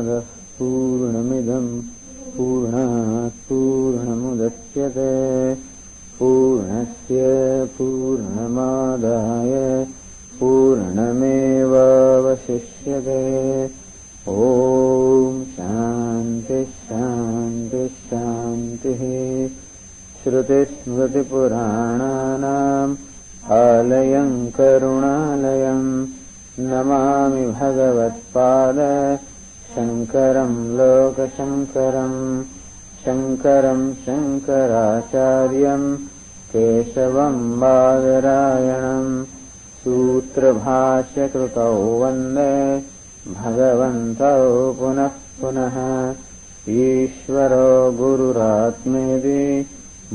पूर्णमादाः पूर्णमिदं पूर्णात् पूर्णमुदच्यते पूर्णस्य पूर्णमादाय पूर्णमेवावशिष्यते। ॐ शान्ति शान्ति शान्तिः। श्रुतिस्मृतिपुराणानाम् आलयं करुणालयं नमामि भगवत्पाद शङ्करं लोकशङ्करं। शङ्करं शङ्कराचार्यं केशवं बादरायणं सूत्रभाष्यकृतौ वन्दे भगवन्तौ पुनः पुनः। ईश्वरो गुरुरात्मेति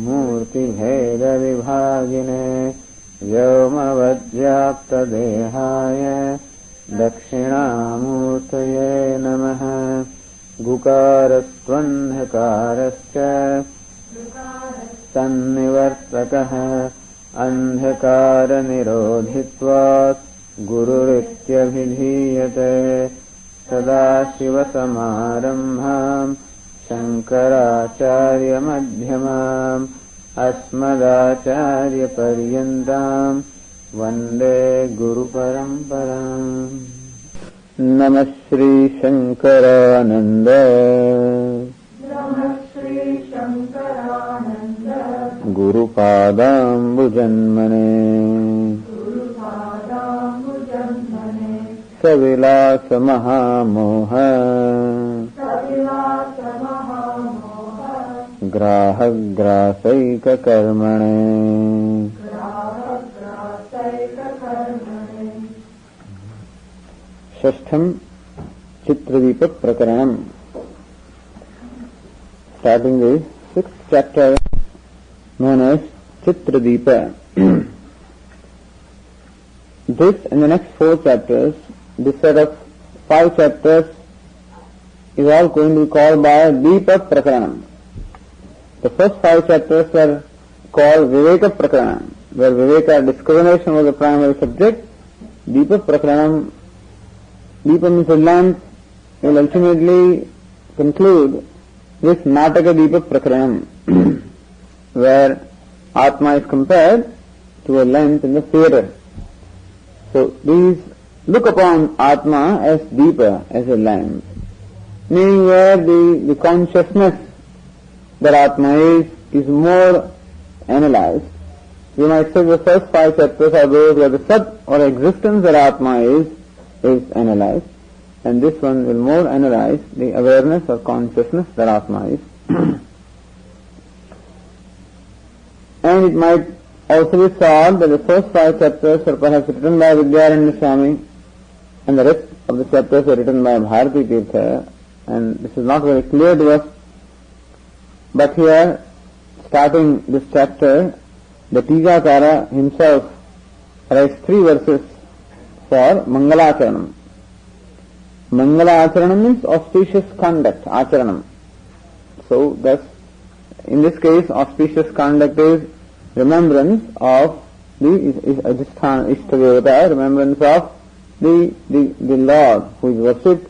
मूर्तिभेदविभागिने व्योमवद्व्याप्तदेहाय दक्षिणामूर्तये नमः। गुकारस्त्वन्धकारश्च तन्निवर्तकः अन्धकारनिरोधित्वात् गुरुरित्यभिधीयते। सदाशिवसमारम्भाम् शङ्कराचार्यमध्यमाम् अस्मदाचार्यपर्यन्ताम् वन्दे गुरुपरम्पराम्। नमः Shri शङ्करानन्द गुरुपादाम्बुजन्मने सविलासमहामोह ग्राहग्रासैककर्मणे। षष्ठम चित्रदीप प्रकरणम। Starting the 6th chapter known as Chitradeepa. This and the next 4 chapters, this set of 5 chapters is all going to be called by Deepa Prakaranam. The first 5 chapters were called Viveka Prakaranam, where Viveka discrimination was the primary subject. Deepa Prakaranam, Deepa means a lamp, will ultimately conclude this Nataka Deepa Prakaranam, where Atma is compared to a lamp in the theatre. So these look upon Atma as Deepa, as a lamp, meaning where the consciousness that Atma is more analyzed. We might say the first 5 chapters are those where the Sat or existence that Atma is analyzed, and this one will more analyze the awareness or consciousness that Atma is. And it might also be thought that the first 5 chapters are perhaps written by Viditatmananda Swami, and the rest of the chapters are written by Bharati Tirtha, and this is not very clear to us. But here, starting this chapter, the Tikakara himself writes 3 verses for Mangalacharanam. Mangalacharanam means auspicious conduct, acharanam. So thus, in this case, auspicious conduct is remembrance of the Adhisthana Ishtaveta, remembrance of the Lord who is worshipped,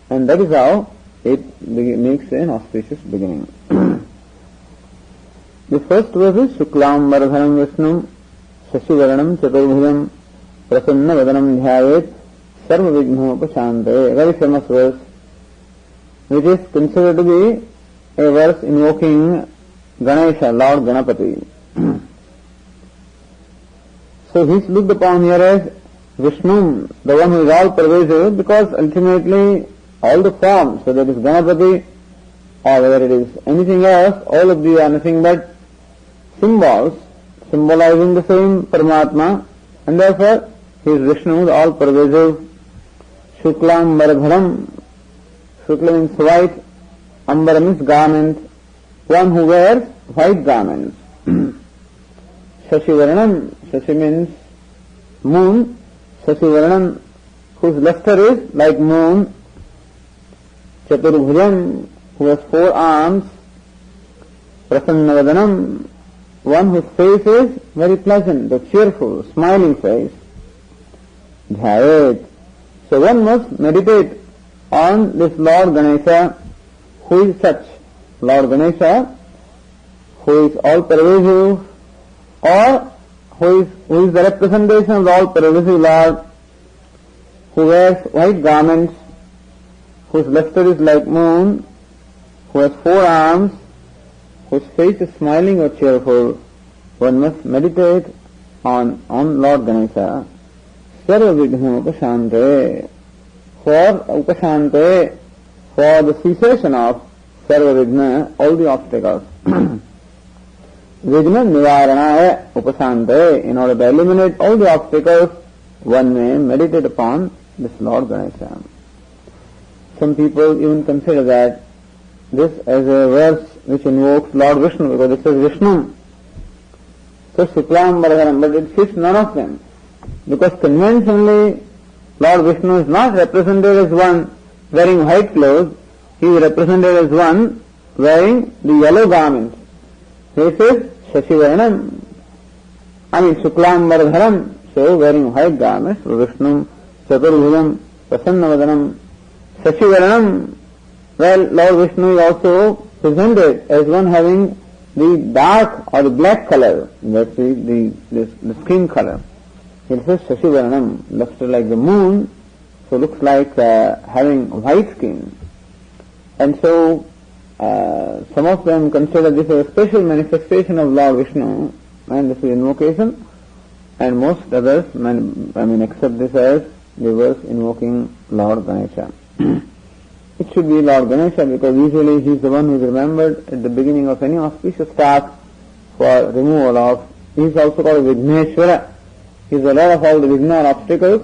and that is how it makes an auspicious beginning. The first verse is Shuklam Varadhanam Vishnum Shashivaranam Chaturbhujam Prasanna Vadanam Dhyayet Sarva Vighnopaşante, a very famous verse, which is considered to be a verse invoking Ganesha, Lord Ganapati. So he is looked upon here as Vishnu, the one who is all pervasive, because ultimately all the forms, whether it is Ganapati or whether it is anything else, all of these are nothing but symbols symbolizing the same Paramatma, and therefore he is Vishnu, the all pervasive. Shuklam Varadhanam, Shukla means white, Ambara means garment, one who wears white garments. Shashivaranam, Shashi means moon, Shashivaranam, whose luster is like moon. Chaturbhujam, who has 4 arms. Prasannavadanam, one whose face is very pleasant, a cheerful, smiling face. Dhyayet, so one must meditate on this Lord Ganesha, who is such? Lord Ganesha, who is all-pervasive, or who is the representation of the all-pervasive Lord, who wears white garments, whose luster is like moon, who has 4 arms, whose face is smiling or cheerful. One must meditate on Lord Ganesha. Sarva Vigna Upashante, for the cessation of Sarva Vigna, all the obstacles. Vigna Nivaranaya Upashante, in order to eliminate all the obstacles, one may meditate upon this Lord Ganesha. Some people even consider that this as a verse which invokes Lord Vishnu, because it says Vishnu. So Shuklam Bharadaram, but it fits none of them. Because conventionally, Lord Vishnu is not represented as one wearing white clothes, he is represented as one wearing the yellow garments. This is Shashivaranam. Shuklam Bharadharam, so wearing white garments, Vishnu, Chaturbhujam, Prasannavadanam, Shashivaranam. Well, Lord Vishnu is also presented as one having the dark or the black color, that's the skin color. It says Shashivaranam, luster like the moon, so looks like having white skin. And so, some of them consider this as a special manifestation of Lord Vishnu, and this is invocation, and most others, accept this as the verse invoking Lord Ganesha. It should be Lord Ganesha, because usually he is the one who is remembered at the beginning of any auspicious task for removal of. He is also called Vigneshwara. He is the Lord of all the Vigna obstacles,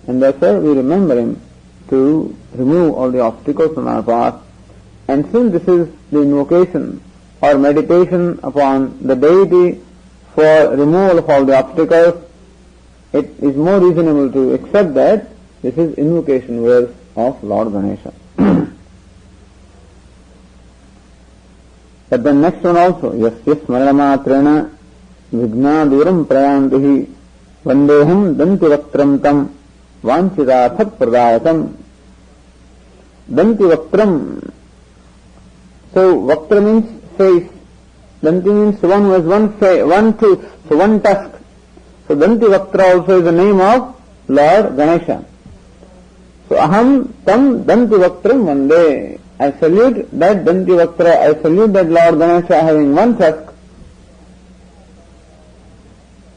and therefore we remember him to remove all the obstacles from our path. And since this is the invocation or meditation upon the deity for removal of all the obstacles, it is more reasonable to accept that this is invocation verse of Lord Ganesha. But the next one also, Yasya Smaramatrena Vigna Duram Prayantihi Vandeham Dantivaktram Tam Vanchitathat Pradayatam. Dantivaktram. So Vaktra means face. Danti means one who has one tooth, so one tusk. So Dantivaktra also is the name of Lord Ganesha. So Aham Tam Dantivaktram Vande. I salute that Dantivaktra, I salute that Lord Ganesha having one tusk.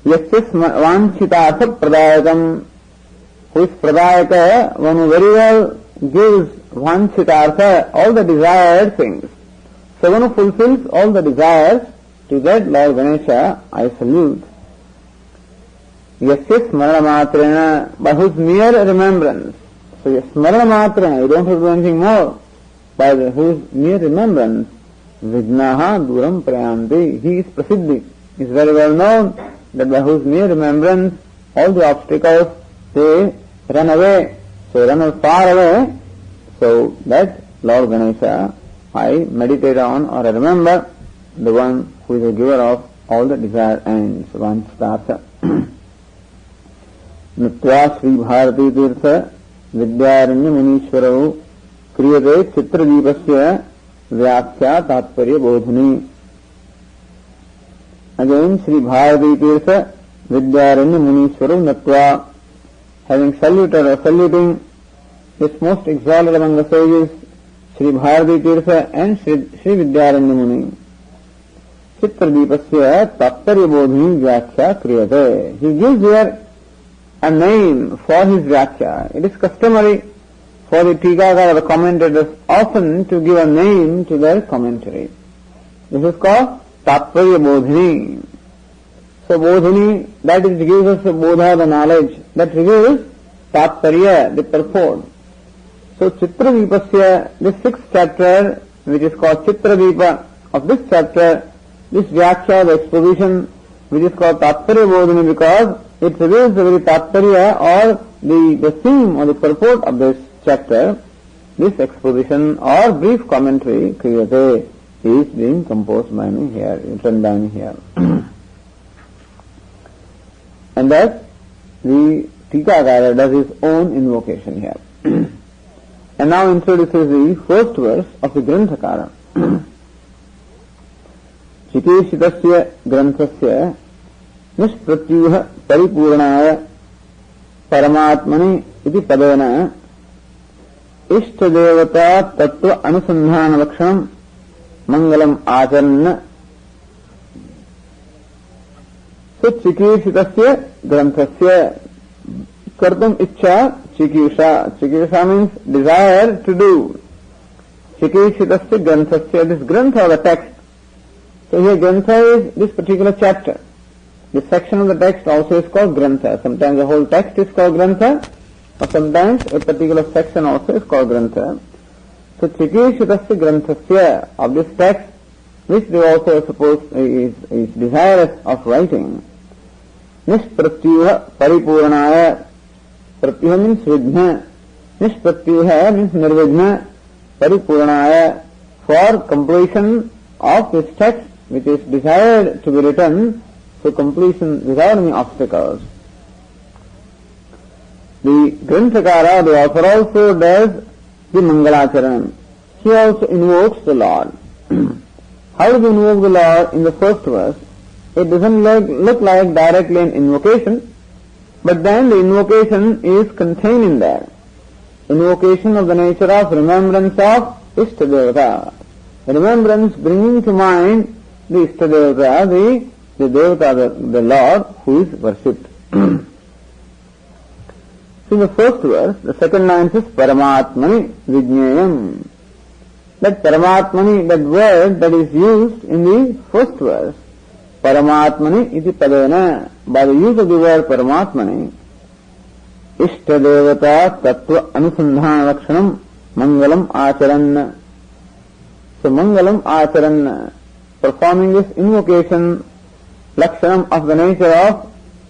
Yasis Vanchitathat Pradayakam, who is Pradayaka, one who very well gives Vanchitartha, all the desired things. So one who fulfills all the desires, to that Lord Ganesha I salute. Yasis Smaramatrena, by whose mere remembrance. So Smaramatrena, you don't have to do anything more. By whose mere remembrance, Vignaha Duram Prayanti, he is Prasiddhi. It is very well known that by whose mere remembrance, all the obstacles, they run away. So run far away. So that Lord Ganesha, I meditate on or I remember the one who is the giver of all the desired ends. Vanchitartha. Nitya Sri Bharati Tirtha Vidyaranya Munishwaravu Kriyate Chitradipasya Vyakhya Tatparya Bodhini. Again, Sri Bharati Tirtha Vidyaranya Munishwaravu Natva, having saluted or saluting this most exalted among the sages, Sri Bharati Tirtha and Sri Vidyaranya Muni. Chitradipasya Tatparya Bodhini Vyakhya Kriyate. He gives here a name for his Vyakhya. It is customary for the Tikakara, the commentators, often to give a name to their commentary. This is called Tatparya Bodhini. So Bodhini, that is, gives us the Bodha, the knowledge, that reveals Tatparya, the purport. So Chitradipasya, this 6th chapter, which is called Chitradipa, of this chapter, this Vyakhya, the exposition, which is called Tatparya Bodhini, because it reveals the very Tatparya or the theme or the purport of this chapter. This exposition or brief commentary, Kriyate, is being composed by me here, written by me here. And thus, the Tikakara does his own invocation here. and now introduces the first verse of the Granthakara. Chikeshitasya Granthasya Nishpratyuha Paripurnaya Paramatmani iti padena Ishtadevata Tattva Anusandhana Lakshanam Mangalam Acharan. So Chikeshitasya Granthasya Kartum Ichcha Chikisha. Chikisha means desire to do. Chikeshitasya Granthasya, this Grantha, the text. So here Grantha is this particular chapter. This section of the text also is called Grantha. Sometimes the whole text is called Grantha, or sometimes a particular section also is called Grantha. So Chikeshitasya Granthasya, of this text, which they also suppose is desirous of writing. Nishpratyuha Paripurnaya. Pratyuha means Vidhna. Nishpratyuha means Nirvidhna. Paripurnaya, for completion of this text which is desired to be written, so completion without any obstacles. The Granthakara, the author, also does the Mangalacharanam. He also invokes the Lord. How does he invoke the Lord in the first verse? It doesn't look like directly an invocation, but then the invocation is contained in there. Invocation of the nature of remembrance of Ishtadevata. Remembrance bringing to mind the Ishtadevata, the Devata, the Lord who is worshipped. So in the first verse, the second line says Paramatmani Vijnayam. That Paramatmani, that word that is used in the first verse, Paramatmani iti padena, by the use of the word Paramatmani, Ishtadevata Tattva Anusandhana Lakshanam Mangalam Acharan. So Mangalam Acharan, performing this invocation, Lakshanam of the nature of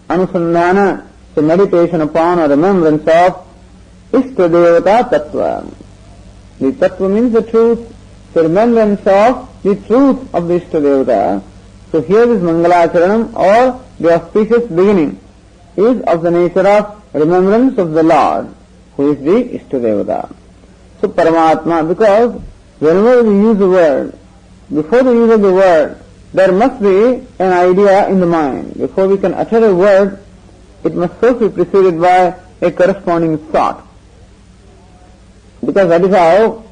Anusandhana, so meditation upon or remembrance of Ishtadevata Tattva. The Tattva means the truth, so remembrance of the truth of the Ishtadevata. So here this Mangalacharanam, or the auspicious beginning, is of the nature of remembrance of the Lord, who is the Ishtadevata. So Paramatma, because whenever we use a word, before the use of the word, there must be an idea in the mind. Before we can utter a word, it must first be preceded by a corresponding thought. Because that is how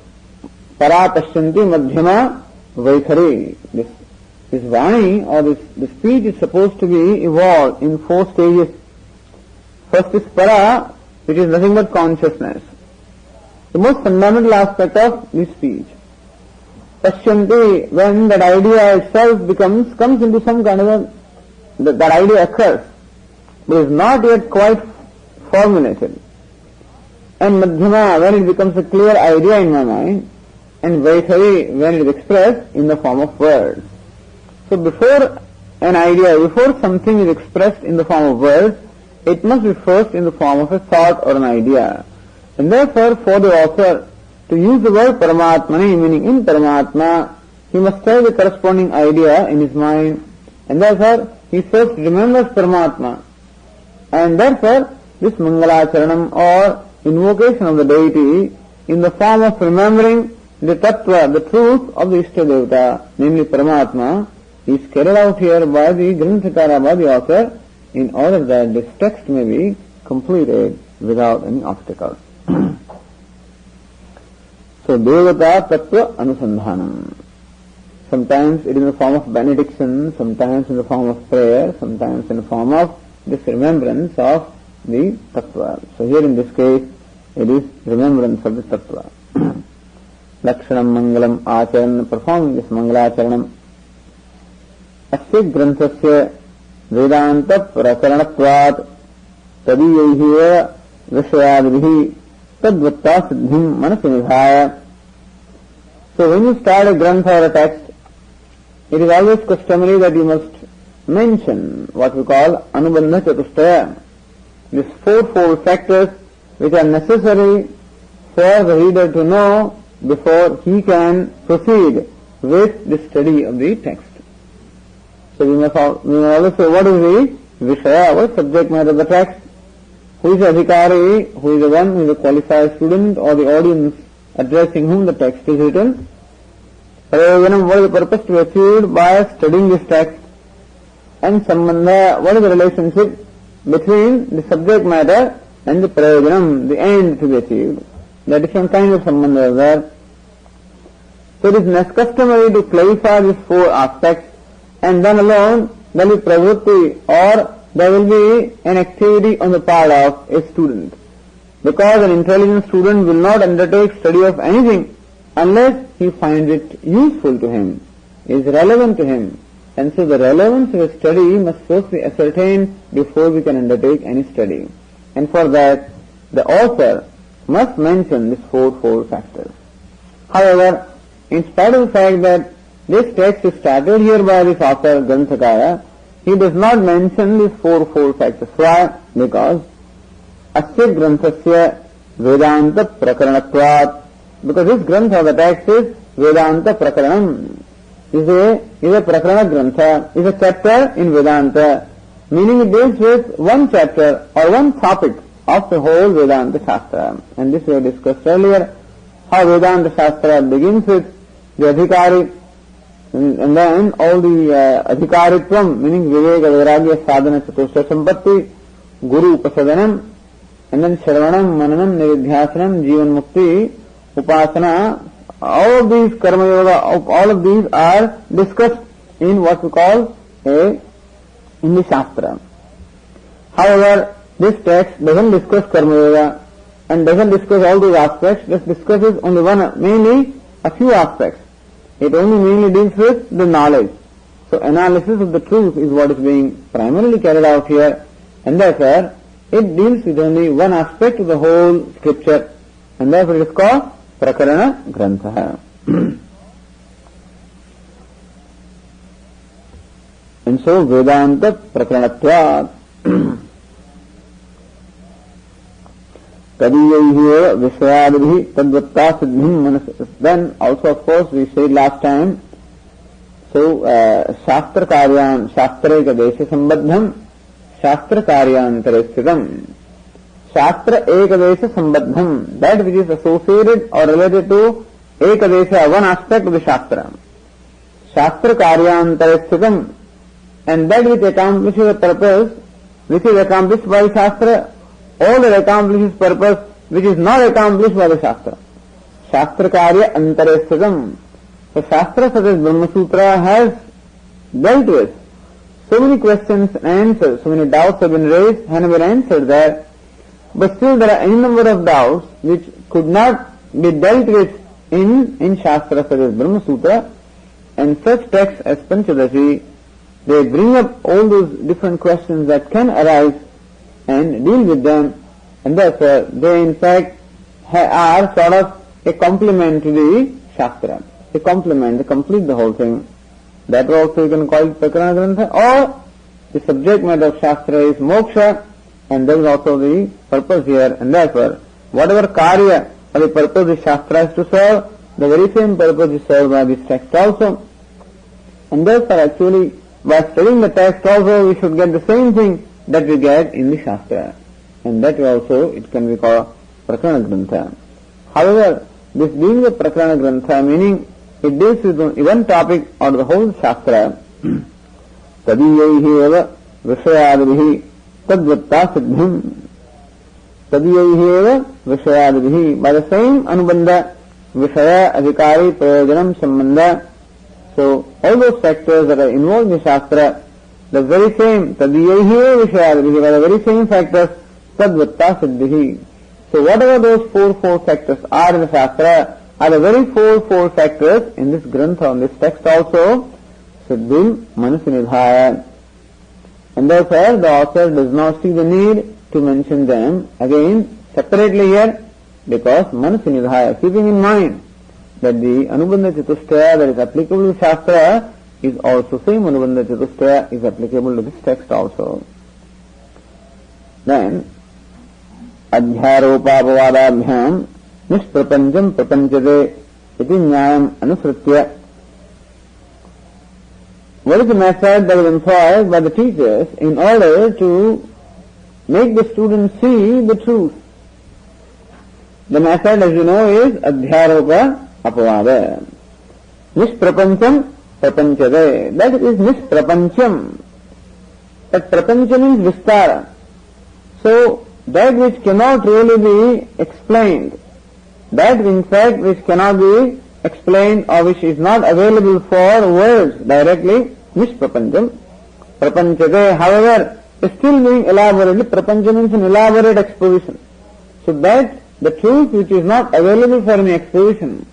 Parapashyanti Madhyama Vaikhari. This Vani, or this speech, is supposed to be evolved in 4 stages. First is Para, which is nothing but consciousness. The most fundamental aspect of this speech. Pashyanti, when that idea itself comes into some kind of that idea occurs, but is not yet quite formulated. And Madhyama, when it becomes a clear idea in my mind, and Vaikhari, when it is expressed in the form of words. So before an idea, before something is expressed in the form of words, it must be first in the form of a thought or an idea. And therefore, for the author to use the word Paramatmani, meaning in Paramatma, he must have the corresponding idea in his mind. And therefore, he first remembers Paramatma. And therefore, this Mangalacharanam, or invocation of the deity, in the form of remembering the Tattva, the truth of the Ishtadevata, namely Paramatma, is carried out here by the Granthakara, by the author, in order that this text may be completed without any obstacle. So, Devata Tattva Anusandhanam. Sometimes it is in the form of benediction, sometimes in the form of prayer, sometimes in the form of this remembrance of the Tattva. So here in this case, it is remembrance of the Tattva. Lakshanam Mangalam Acharan, performing this Mangalacharanam. Asya Granthasya Vedanta Prakaranatvat Tadiyaihiva Vishayadvihi Tadvatta Siddhim Manasinidhaya. So when you start a Grantha or a text, it is always customary that you must mention what we call Anubandha Chatushtaya. These 4 factors which are necessary for the reader to know before he can proceed with the study of the text. So we must always say what is the Vishaya, what subject matter of the text, who is the Adhikari, who is the one who is a qualified student or the audience addressing whom the text is written. Prayojanam, what is the purpose to be achieved by studying this text? And Sambandha, what is the relationship between the subject matter and the Prayojanam, the end to be achieved? There are different kinds of Sambandha there. So it is customary to clarify these four aspects, and then alone there will be pravritti, or there will be an activity on the part of a student. Because an intelligent student will not undertake study of anything unless he finds it useful to him, is relevant to him. And so the relevance of a study must first be ascertained before we can undertake any study. And for that, the author must mention these four factors. However, in spite of the fact that this text is started here by this author, Granthakara, he does not mention these four factors. Why? Because Asya Granthasya Vedanta Prakaranatvat. Because this Grantha, the text is Vedanta Prakaranam. Is a Prakarana Grantha, is a chapter in Vedanta, meaning it deals with one chapter or one topic of the whole Vedanta Shastra. And this we have discussed earlier, how Vedanta Shastra begins with the Adhikari, and then all the Adhikaritvam, meaning Viveka, Vairagya, Sadhana, Chatusha Sampatti, Guru Upasadanam, and then Shravanam, Mananam, Nividhyasanam, Jivan Mukti, Upasana. All of these Karma Yoga, all of these are discussed in what we call in the Shastra. However, this text doesn't discuss Karma Yoga and doesn't discuss all those aspects, just discusses only mainly a few aspects. It only mainly deals with the knowledge. So analysis of the truth is what is being primarily carried out here, and therefore it deals with only one aspect of the whole scripture, and therefore it is called Prakarana Grantha. And so Vedanta Prakaranatvat Kadiyaihi Vishayadabhi Tadvatta Siddhim Manas. Then also, of course, we said last time, so Shastra Karyan Shastra Ekadesha Sambadham Shastra Karyan Taresthitam. Shastra Ekadesha Sambadham, that which is associated or related to Ekadesha, one aspect of the Shastra. Shastra Karyan Taresthitam, and that which accomplishes a purpose which is accomplished by Shastra, or that accomplishes purpose which is not accomplished by the Shastra. Shastra Karya Antaresthitam. So Shastra such as Brahma Sutra has dealt with so many questions and answers, so many doubts have been raised and have been answered there, but still there are any number of doubts which could not be dealt with in Shastra such as Brahma Sutra, and such texts as Paṃcadaśī, they bring up all those different questions that can arise and deal with them, and therefore they in fact are sort of a complement to the Shastra, a complement, they complete the whole thing. That also you can call it Prakarana Grantha, or the subject matter of Shastra is moksha, and that is also the purpose here, and therefore whatever karya or the purpose the Shastra is to serve, the very same purpose is served by this text also. And therefore actually by studying the text also we should get the same thing that we get in the Shastra, and that also it can be called Prakarana Grantha. However, this being the Prakarana Grantha, meaning it deals with one topic or the whole Shastra, Tadiyaihi eva Vishayadabhihi Tadvatta Siddhim. Tadiyaihi eva Vishayadabhihi, by the same Anubandha, Vishaya, Adhikari, Prayojanam, Sambandha. So all those factors that are involved in the Shastra, the very same, Tadiyaihi eva Vishayadabhihi, by the very same factors, Tadvatta Siddhihi. So whatever those four factors are in the Shastra, are the very four factors in this Grantha, on this text also, Siddhim Manasinidhaya. And therefore the author does not see the need to mention them again separately here, because Manasinidhaya, keeping in mind that the Anubandha Chatushtaya that is applicable to Shastra is also same Anubandha Chatushtaya is applicable to this text also. Then Adhyaropapavadabhyam Nishprapancham Prapanchate iti Nyayam Anusritya. What is the method that is employed by the teachers in order to make the students see the truth? The method, as you know, is Adhyaropa Apavada. Nisprapancham Prapanchade. That is Nisprapancham. That Prapancha means Vistara. So, that which cannot really be explained, that in fact which cannot be explained or which is not available for words directly, Nisprapancham. Prapanchade, however, is still being elaborated. Prapancha means an elaborate exposition. So that the truth which is not available for any exposition,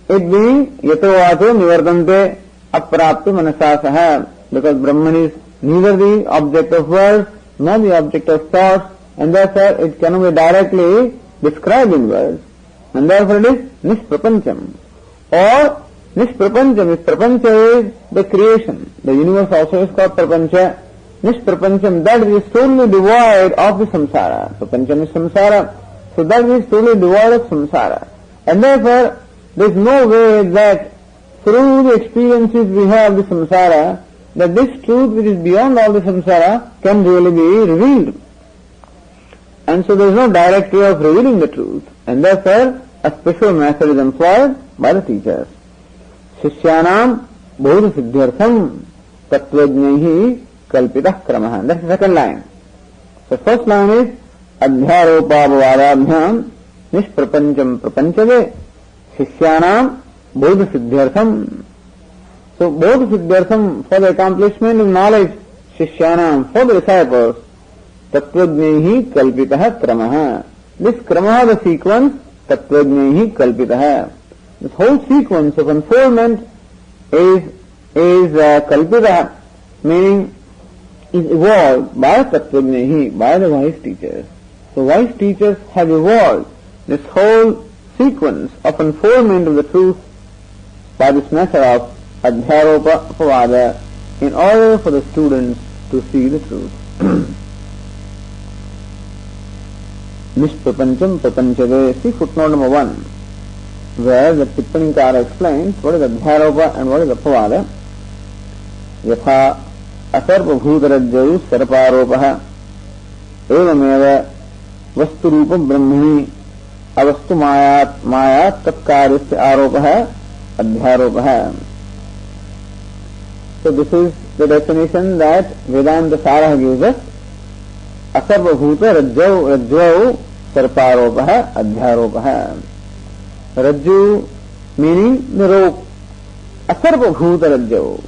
it being yato vato nivardante apraptu manasasaha, because Brahman is neither the object of words nor the object of thoughts, and therefore it cannot be directly described in words, and therefore it is Nisprapancham. Or Nisprapancham, if Prapancha is the creation, the universe also is called Prapancha. Nisprapancham, that is totally devoid of the samsara. Prapancham is samsara, so that is totally devoid of samsara. And therefore, there is no way that through the experiences we have of the samsara, that this truth which is beyond all the samsara can really be revealed. And so there is no direct way of revealing the truth. And therefore, a special method is employed by the teachers. Shishyanam bodha siddhyartham tattvajnaihi kalpitah kramah. That's the second line. So first line is Adhyaropavadabhyam Nishprapancham Prapanchade Shishyanam bodha siddhyartham. So bodha siddhyartham, for the accomplishment of knowledge, Shishyanam, for the disciples, tattvajnaihi kalpitah kramah. This kramah, the sequence, tattvajnaihi kalpitah. This whole sequence of unfoldment is kalpitah, meaning is evolved by tattvajnaihi, by the wise teachers. So wise teachers have evolved this whole sequence of unfoldment of the truth by this method of Adhyaropa Apavada in order for the students to see the truth. Nishprapancham Prapanchade. See footnote number 1, where the Tippanikara explains what is Adhyaropa and what is Apavada. Yatha asarvabhutarajjayu sarparopah evameva vasturupa brahmani avastu mayat tatkaryasya aropah adhyaropah. So this is the definition that Vedanta Sara gives us. Asarvabhuta rajjau sarparopah adhyaropah. Rajju meaning the rope. Asarvabhuta rajjau.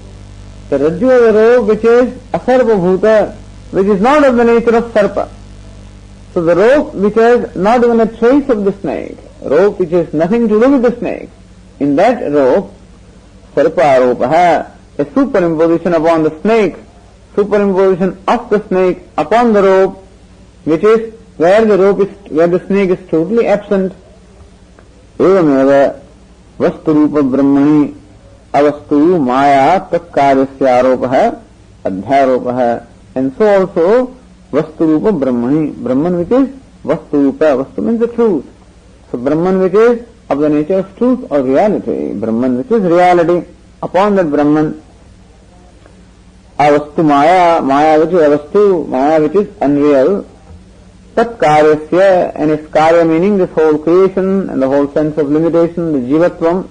The rajju of the rope which is asarvabhuta, which is not of the nature of sarpa. So the rope which has not even a trace of the snake, rope which has nothing to do with the snake, in that rope, sarparopaha, a superimposition upon the snake, superimposition of the snake upon the rope, which is where the snake is totally absent. Evameva vasturupa brahmani avastu maya tatkaryasya aropah adhyaropah. And so also vasturupa brahmani, Brahman which is vasturupa, vastu means the truth. So Brahman which is of the nature of truth or reality, Brahman which is reality, upon that Brahman avastu maya, maya which is avastu, maya which is unreal, tat karyasya, and its karya meaning this whole creation and the whole sense of limitation, the jivatvam,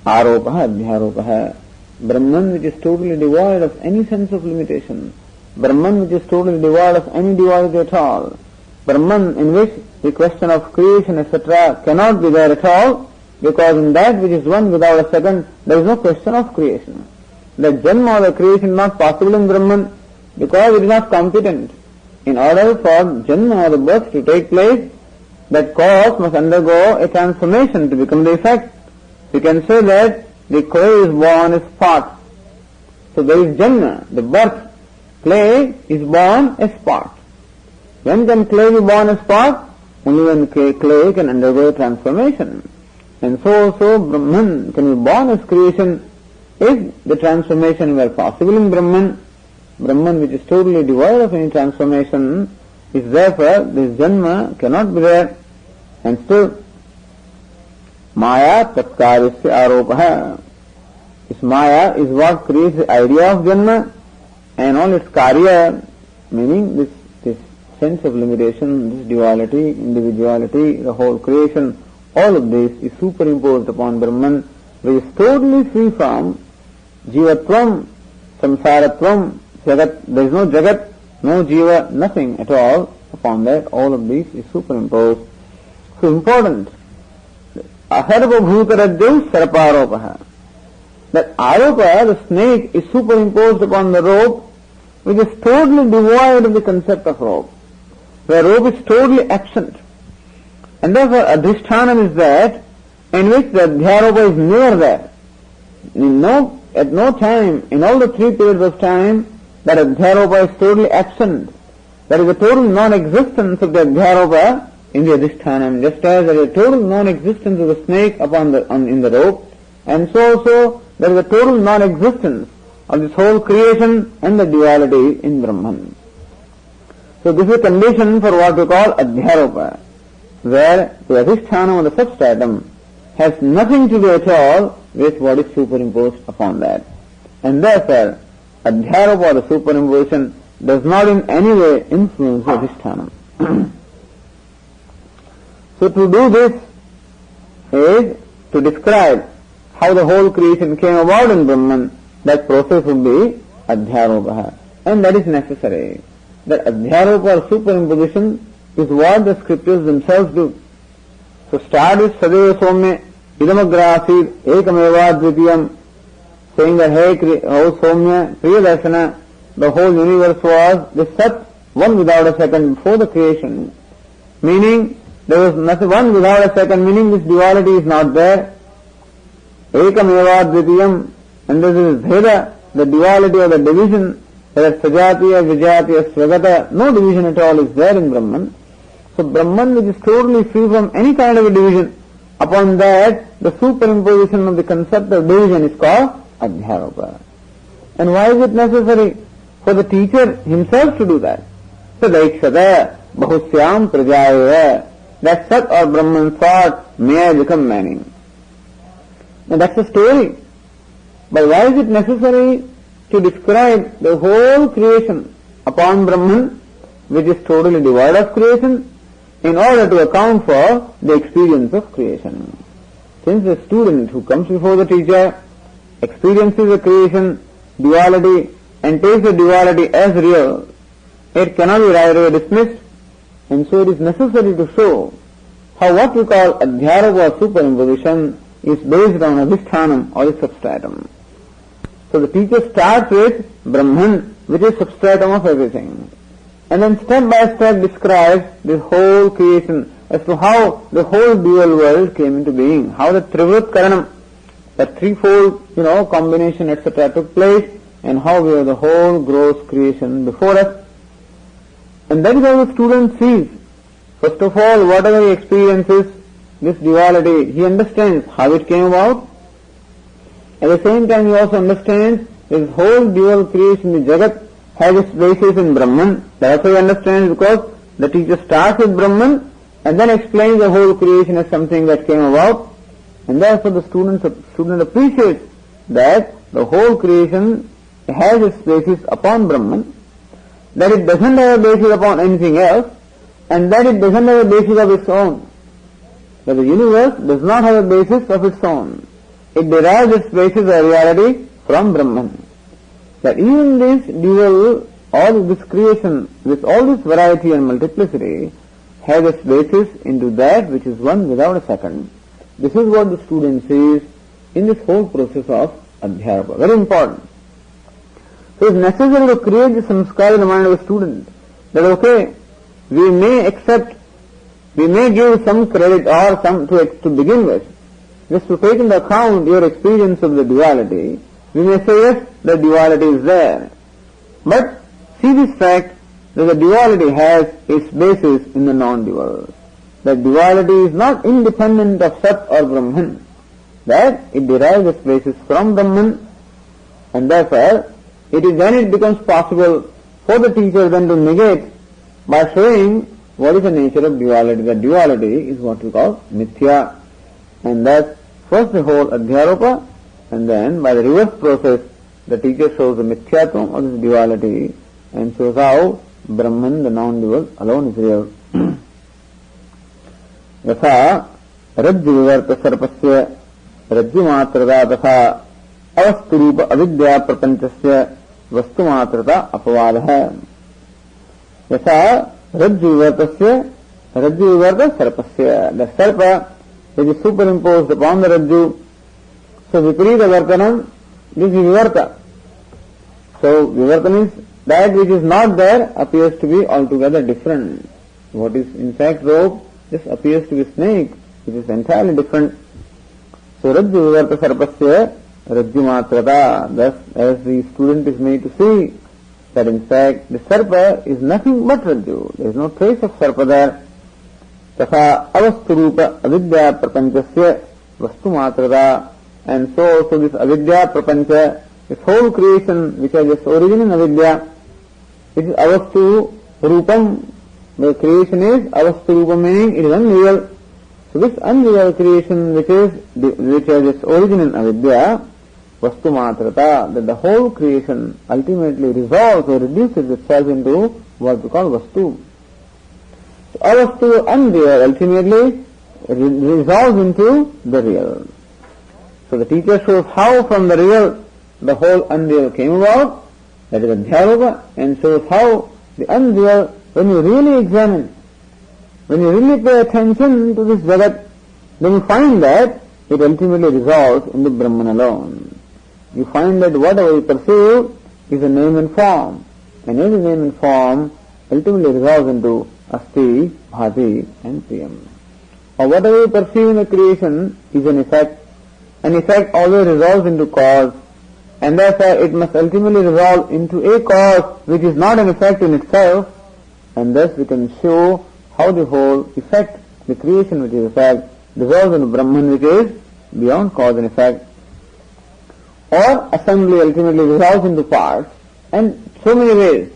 aropah adhyaropah. Brahman which is totally devoid of any sense of limitation, Brahman which is totally devoid of any duality at all, Brahman in which the question of creation etc. cannot be there at all, because in that which is one without a second, there is no question of creation. The janma or the creation is not possible in Brahman because it is not competent. In order for janma or the birth to take place, that cause must undergo a transformation to become the effect. You can say that the clay is born as pot. So there is janma, the birth. Clay is born as pot. When can clay be born as pot? Only when clay can undergo a transformation. And so also Brahman can be born as creation if the transformation were possible in Brahman. Brahman which is totally devoid of any transformation is therefore this janma cannot be there. And still Maya tatkaryasya aropah. This Maya is what creates the idea of janma and all its karya, meaning this sense of limitation, this duality, individuality, the whole creation, all of this is superimposed upon Brahman, which is totally free from jivatvam, samsaratvam, jagat. There is no jagat, no jiva, nothing at all upon that. All of this is superimposed. So important. Aharva bhutarajjau saraparopaha. That aropa, the snake, is superimposed upon the rope, which is totally devoid of the concept of rope. The rope is totally absent. And therefore adhishthanam is that in which the adhyaropa is never there. At no time, in all the 3 periods of time, that adhyaropa is totally absent. There is a total non-existence of the adhyaropa in the adhishthanam, just as there is a total non-existence of the snake in the rope, and so also there is a total non-existence of this whole creation and the duality in Brahman. So this is a condition for what we call adhyaropa, where the adhishthanam or the substratum has nothing to do at all with what is superimposed upon that. And therefore, adhyaropa or the superimposition does not in any way influence the adhishthanam. So to do this is to describe how the whole creation came about in Brahman. That process would be adhyaropa, and that is necessary. That adhyaropa or superimposition is what the scriptures themselves do. So start with Sadeva Somya Idamagrasid Ekameva Dvitiyam, saying that, hey, O Somya, Priyadarshana, the whole universe was the Sat, one without a second, before the creation. Meaning, there was nothing, one without a second, meaning this duality is not there. Ekameva Dvitiyam, and this is Bheda, the duality or the division, whether Sajatiya, Vijatiya, Svagata, no division at all is there in Brahman. So Brahman, which is totally free from any kind of a division, upon that the superimposition of the concept of division is called adhyaropa. And why is it necessary for the teacher himself to do that? So Daikshata, Bahusyam Prajayaya, that Sat or Brahman thought, may I become many. Now that's the story. But why is it necessary to describe the whole creation upon Brahman, which is totally devoid of creation, in order to account for the experience of creation? Since the student who comes before the teacher experiences the creation, duality, and takes the duality as real, it cannot be right away dismissed, and so it is necessary to show how what we call adhyaropa or superimposition is based on adhishthanam or the substratum. So the teacher starts with Brahman, which is substratum of everything, and then step by step describes the whole creation as to how the whole dual world came into being, how the Trivrit Karanam, that threefold, combination, etc. took place, and how we have the whole gross creation before us. And that is how the student sees. First of all, whatever he experiences, this duality, he understands how it came about. At the same time, he also understands this whole dual creation, the Jagat, has its basis in Brahman. That's how he understands, because the teacher starts with Brahman and then explains the whole creation as something that came about. And therefore the student appreciates that the whole creation has its basis upon Brahman, that it doesn't have a basis upon anything else, and that it doesn't have a basis of its own. That the universe does not have a basis of its own. It derives its basis or reality from Brahman. That even this dual, all this creation, with all this variety and multiplicity, has its basis into that which is one without a second. This is what the student sees in this whole process of adhyaropa. Very important. So it's necessary to create the samskara in the mind of a student, that okay, we may give some credit or some to begin with, just to take into account your experience of the duality. We may say, yes, the duality is there. But see this fact that the duality has its basis in the non-dual. That duality is not independent of Sat or Brahman. That it derives its basis from Brahman, and therefore it becomes possible for the teacher then to negate by showing what is the nature of duality. The duality is what we call mithya. And thus, first the whole adhyaropa, and then by the reverse process, the teacher shows the mithyatvam of this duality, and shows how Brahman, the non-dual, alone is real. Yatha Rajju Vivarta Sarpasya Rajju Matrata Tatha Avasturupa Avidya Prapanchasya Vastu Matrata Apavadaha. Yatha Rajju Vivartasya Rajju Vivarta Sarpasya. The Sarpa which is superimposed upon the Rajju. So Viparita Vartanam, this is Vivarta. So Vivarta means that which is not there appears to be altogether different. What is in fact rope just appears to be snake, which is entirely different. So Rajju Vivarta Sarpasya Rajju Matrata. Thus as the student is made to see that in fact the Sarpa is nothing but Rajju. There is no trace of Sarpa there. Tatha Avasturupa Avidya Prapanchasya Vastu Matrata. And so also this Avidya Prapancha, this whole creation which has its origin in Avidya, it is Avastu Rupam. The creation is Avastu Rupam, meaning it is unreal. So this unreal creation which has its origin in Avidya, Vastu Matrata, that the whole creation ultimately resolves or reduces itself into what we call Vastu. So Avastu, unreal, ultimately resolves into the real. So the teacher shows how from the real the whole unreal came about, that is Adhyaropa, and shows how the unreal, when you really examine, when you really pay attention to this Jagat, then you find that it ultimately resolves in the Brahman alone. You find that whatever you perceive is a name and form, and every name and form ultimately resolves into Asti, Bhati and Priyam. Or whatever you perceive in the creation is an effect. An effect always resolves into cause, and therefore it must ultimately resolve into a cause which is not an effect in itself, and thus we can show how the whole effect, the creation which is effect, resolves into Brahman which is beyond cause and effect. Or assembly ultimately resolves into parts, and so many ways.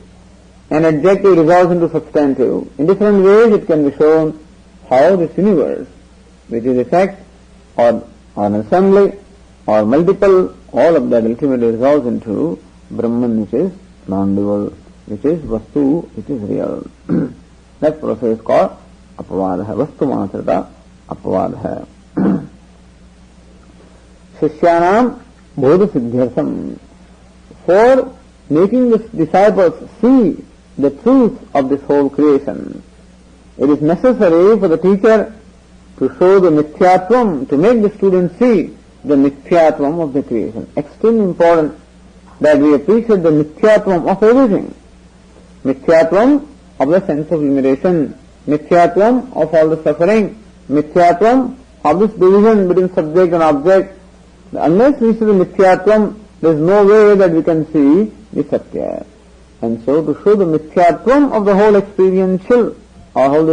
An adjective resolves into substantive. In different ways it can be shown how this universe, which is effect or an assembly or multiple, all of that ultimately resolves into Brahman which is non-dual, which is Vastu, which is real. That process is called Apavadaha, Vastu Matrata Apavadaha. Shishyanam Bodha Siddhyartham. For making the disciples see the truth of this whole creation, it is necessary for the teacher to show the mithyatvam, to make the student see the mithyatvam of the creation. Extremely important that we appreciate the mithyatvam of everything. Mithyatvam of the sense of limitation, mithyatvam of all the suffering, mithyatvam of this division between subject and object. Unless we see the mithyatvam, there is no way that we can see the satya. And so to show the mithyatvam of the whole experiential, or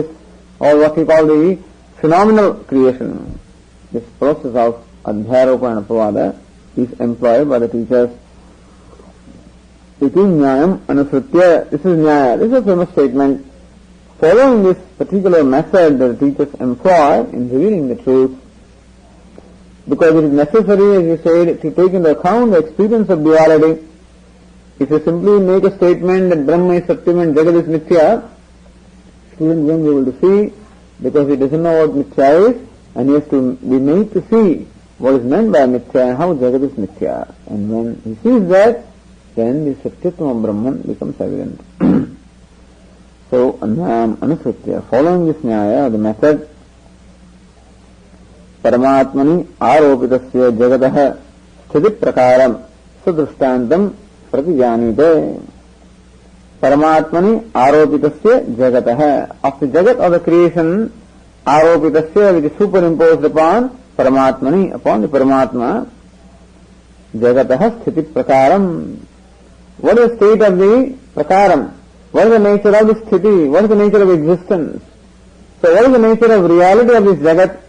what we call the phenomenal creation, this process of Adhyaropa and Apavada is employed by the teachers. Iti Nyayam Anusritya. This is Nyaya. This is a famous statement. Following this particular method that the teachers employ in revealing the truth, because it is necessary, as you said, to take into account the experience of duality. If you simply make a statement that Brahma is Satyam and Jagat is Mithya, student won't be able to see, because he doesn't know what Mithya is, and he has to be made to see what is meant by Mithya and how Jagat is Mithya. And when he sees that, then the Satyatvam of Brahman becomes evident. So, Anyayam Anusritya, following this Nyaya, the method, Paramatmani Aropitasya Jagataha Sthiti Prakaram Sudrushtantam Pratijanite. Paramatmani Aropitasya Jagataha, of the Jagat of the creation, Aropitasya, which is superimposed upon Paramatmani, upon the Paramatma, Jagataha Sthiti Prakaram. What is the state of the Prakaram? What is the nature of the Sthiti? What is the nature of existence? So what is the nature of reality of this Jagat?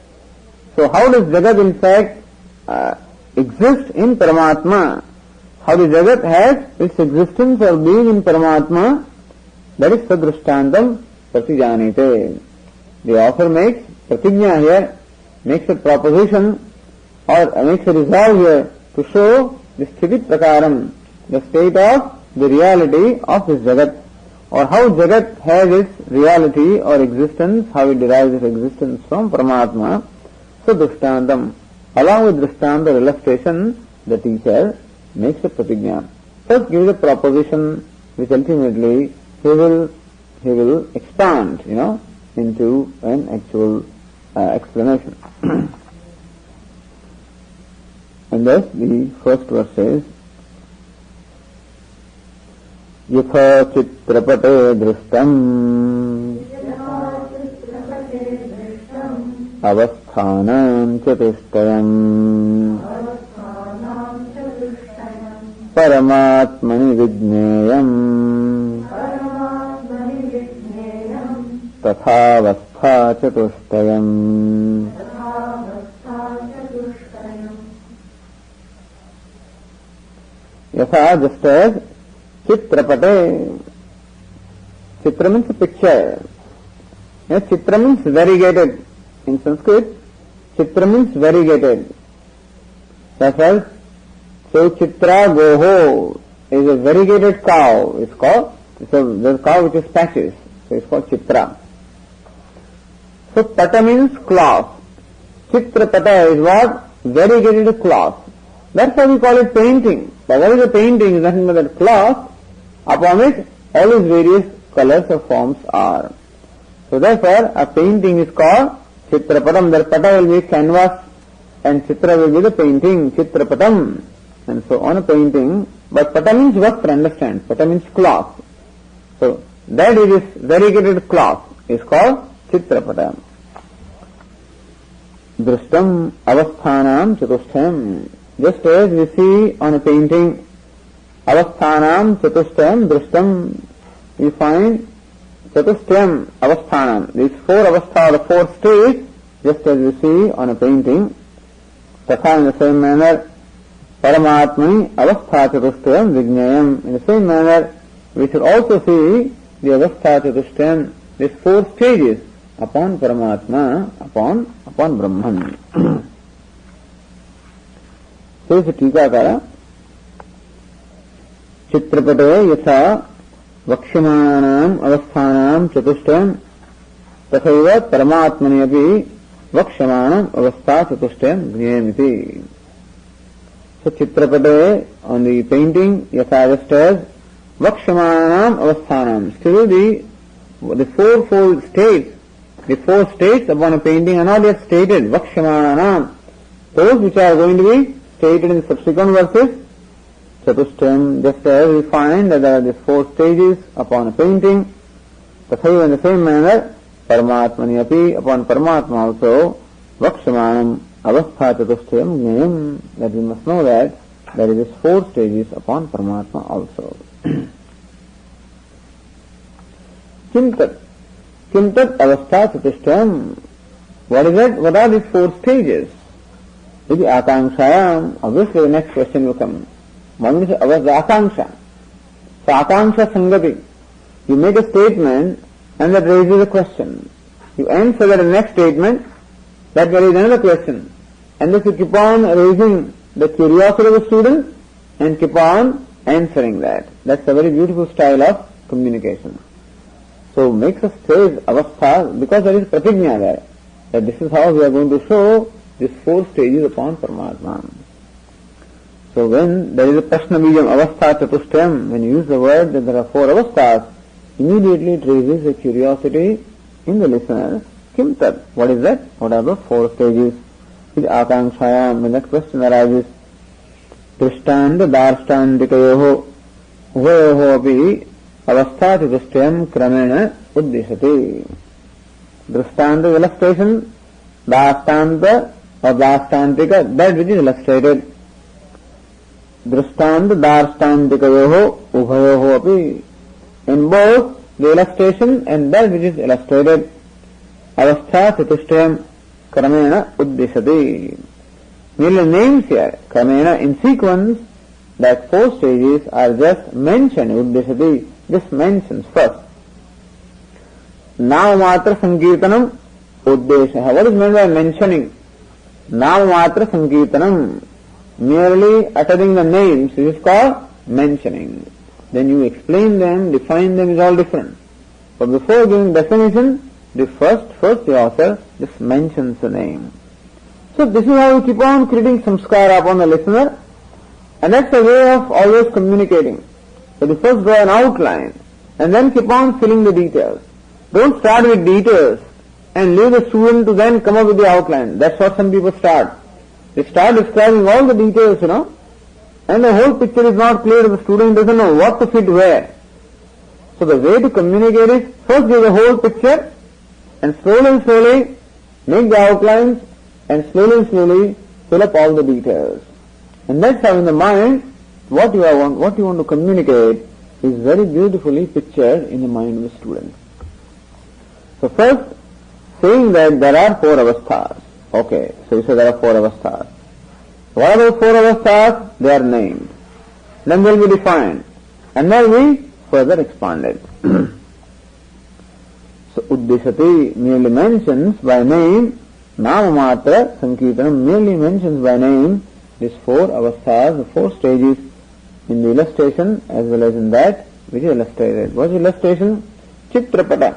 So how does Jagat in fact exist in Paramatma? How the Jagat has its existence or being in Paramatma, that is Sadrushtantam Pratijanite. The author makes pratigna here, makes a proposition or makes a resolve here to show the Sthiti Prakaram, the state of the reality of this Jagat. or how Jagat has its reality or existence, how it derives its existence from Paramatma. So Drishtantam, along with Drishtanta illustration, the teacher makes a pratigna. First gives a proposition which ultimately he will expand, into an actual explanation. And thus the first verse says, Yatha chitrapate drishtam avasthanam chatustayam paramatmani vidneyam tathavastha chatustayam. Yatha, just as Chitrapate. Chitra means a picture. Chitra means variegated. In Sanskrit, Chitra means variegated. That's why, so Chitra Goho is a variegated cow. It's called, so there's a cow which is patches. So it's called Chitra. So Pata means cloth. Chitra Pata is what? Variegated cloth. That's why we call it painting. But what is a painting? Is nothing but that cloth upon which all its various colors or forms are. So therefore, a painting is called Chitrapatam. The Pata will be canvas and Chitra will be the painting, Chitrapatam. And so on a painting, but Pata means vastra, understand? Pata means cloth. So that is this variegated cloth is called Chitrapatam. Drishtam avasthanam chatustham. Just as we see on a painting, avasthanam chatustham drishtam, we find chatustham avasthanam. These four avastha, the four states, just as we see on a painting. Tatha, in the same manner, paramatmani avastha chatustham vignayam. In the same manner, we should also see the avastha chatustham, these four stages upon Paramatma, upon Brahman. So is Tikakara, Chitrapate yatha vakshamanam avasthanam chatustham tathaiva Paramatmani api vakshamanam avastha chatustham gnayamiti. So Chitrapate, on the painting, yatha just as vakshamanam avasthanam, still the fourfold states, the four states upon a painting are not yet stated. Vakshamanam, those which are going to be stated in the subsequent verses. Chatustham, just as we find that there are these four stages upon a painting. Tathaiva, in the same manner, Paramatmani api, upon Paramatma also, Vakshamanam avastha chatustham gnayam, that we must know that there is these four stages upon Paramatma also. Kimtat avastha chatustham. What is it? What are these four stages? If the akanksayam, obviously the next question will come. One is akanksha. So akanksha sangati. You make a statement and that raises a question. You answer that in the next statement, that raises another question. And thus you keep on raising the curiosity of the student and keep on answering that. That's a very beautiful style of communication. So makes us stage avastha, because there is pratigna there, that this is how we are going to show these four stages upon Paramatma. So when there is a prashna bijam avastha chatustham, when you use the word that there are four avasthas, immediately it raises a curiosity in the listener. Kim tat? What is that? What are the four stages? With akanksayam, when that question arises, drishtanda darstandikayoho uvayoho api avastha chatustham kramena uddishati. Drishtanda illustration, dastanta or dastantika, that which is illustrated. Drishtanda darstantikayoho ubhayoho api. In both the illustration and that which is illustrated, avastha chatustham kramena uddishati. Merely names here, kramena, in sequence, that four stages are just mentioned, uddishati, just mentions first. Namamatra sankirtanam uddesha. What is meant by mentioning? Namamatra sankirtanam, merely uttering the names, this is called mentioning. then you explain them, define them is all different. But before giving definition, the first the author just mentions the name. So this is how we keep on creating samskara upon the listener, and that's a way of always communicating. So you first draw an outline and then keep on filling the details. Don't start with details and leave the student to then come up with the outline. That's what some people start. They start describing all the details, and the whole picture is not clear. The student doesn't know what to fit where. So the way to communicate is first give the whole picture and slowly make the outlines and slowly fill up all the details. And that's how in the mind what you want to communicate is very beautifully pictured in the mind of the student. So first, saying that there are 4 avasthas. Okay, so you say there are 4 avasthas. What are those 4 avasthas? They are named. Then they will be defined. And then we further expanded. So Uddishati merely mentions by name, Namamatra Sankirtanam merely mentions by name these 4 avasthas, the 4 stages in the illustration as well as in that which is illustrated. What is illustration? Chitrapata.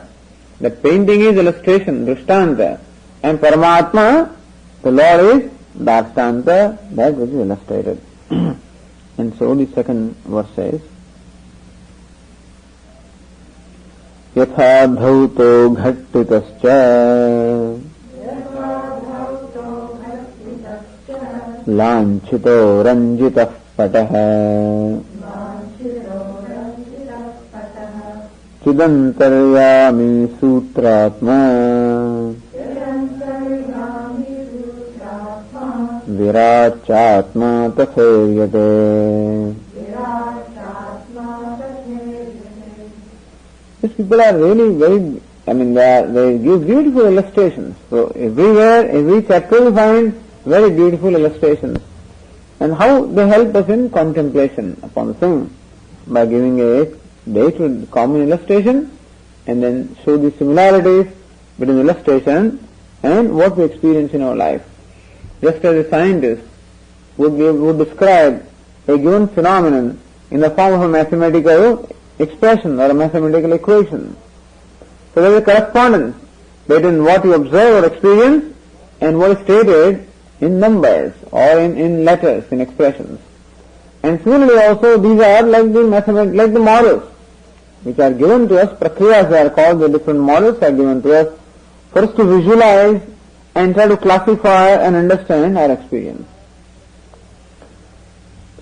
The painting is illustration, Drishtanta. And Paramatma, the Lord is Darstanta, that which is illustrated. And so the second verse says, Yatha dhauto ghattitascha Lanchito ranjitah patah Chidantaryami sutratma Virachatma tathayate. These people are really very, they give beautiful illustrations. So everywhere, every chapter we find very beautiful illustrations. And how they help us in contemplation upon the thing by giving a day-to-day common illustration and then show the similarities between illustration and what we experience in our life. Just as a scientist would describe a given phenomenon in the form of a mathematical expression or a mathematical equation. So there is a correspondence between what you observe or experience and what is stated in numbers or in letters, in expressions. And similarly also these are like the models which are given to us, prakriyas they are called, the different models are given to us for us to visualize and try to classify and understand our experience.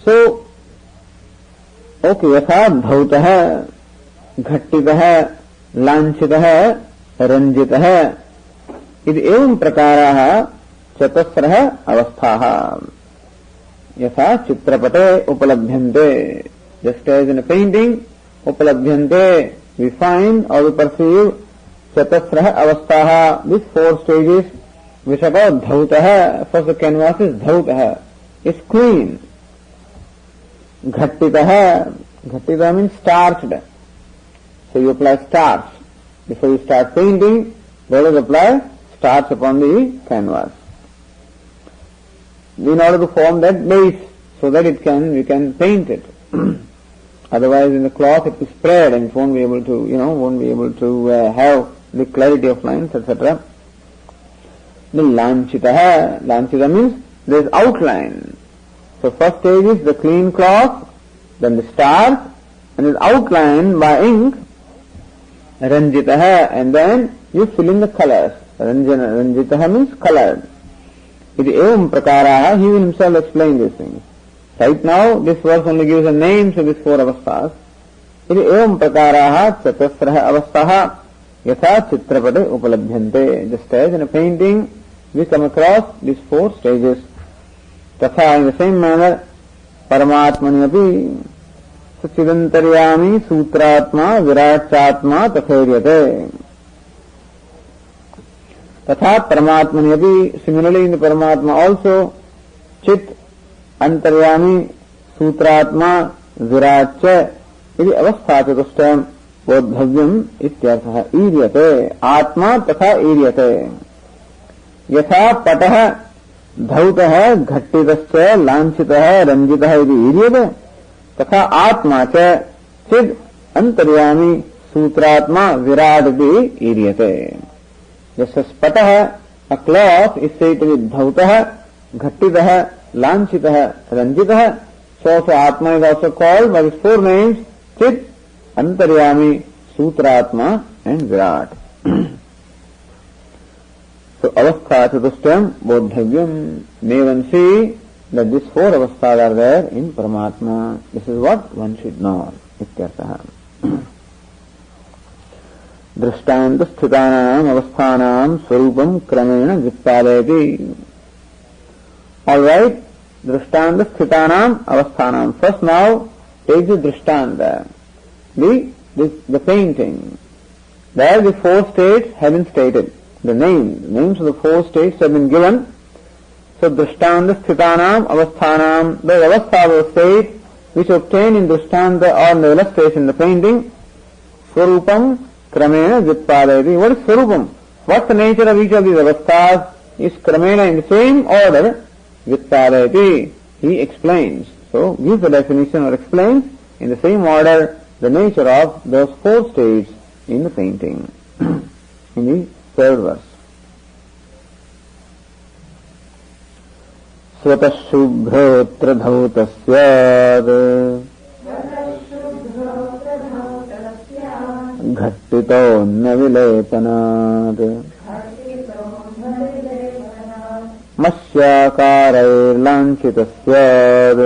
So, okay, yatha dhautah, ghattitah, lanchitah, ranjitah, id evam prakaraha chatasrah avasthaha. Yatha chitrapate upalabhyante. Just as in a painting, upalabhyante, we find or we perceive chatasrah avasthaha, these 4 stages which are called dhautah. First the canvas is dhautah, it's clean. Ghattitah, ghattitah means starched. So you apply starch. Before you start painting, let us apply starch upon the canvas in order to form that base so that we can paint it. Otherwise in the cloth it will spread and it won't be able to, have the clarity of lines, etc. The lanchitah means there is outline. So first stage is the clean cloth, then the starch, and is outlined by ink, ranjitah, and then you fill in the colors. Ranjitah means colored. Iti evam prakaraha, he will himself explain these things. Right now, this verse only gives a name to these 4 avasthas. Iti evam prakaraha chatasrah avasthaha yatha chitrapate upalabhyante. Just as in a painting, we come across these 4 stages. Tatha, in the same manner, paramatmani api sachidantaryami sutratma virachatma tatharyate. Tatha paramatmani api, similarly in the paramatma also, chit antaryami sutratma viracha iti avasthachatustam bodhavyam ityartha iryate atma tatha iryate. Yatha patah dhautah ghattitascha lanchitah ranjitah iti iryate तथा आत्मा च Chid antaryami sutratma viradati iryate. Just as patah, a cloth, is said to be dhautah, ghattitah, lanchitah, ranjitah. So also Atma is also called by these four names, Chit, Antaryami, Sutratma and Virat. So Avastha Chatushyam Bodhavyam, may one see that these four avasthas are there in Paramatma. This is what one should know. Ityartha. Drishtanta sthitanam avasthanam swarupam kramena vitpalayati. Alright, Drishtanta sthitanam avasthanam. First now, take the Drishtanta, the painting. There the four states have been stated. The names of the four states have been given. So Drishtanta sthitanam avasthanam, the avastha of the state which obtained in Drishtanta or in the illustration in the painting. Swarupam kramena vitpalayati. What is Swarupam? What's the nature of each of these avasthas? Is kramena in the same order. Vitpalayati, he explains. So gives the definition or explains in the same order the nature of those four states in the painting. In the third verse. Swatah shubhrotra dhauta syad ghattito navilepanad Mashyakarairlanchita syad.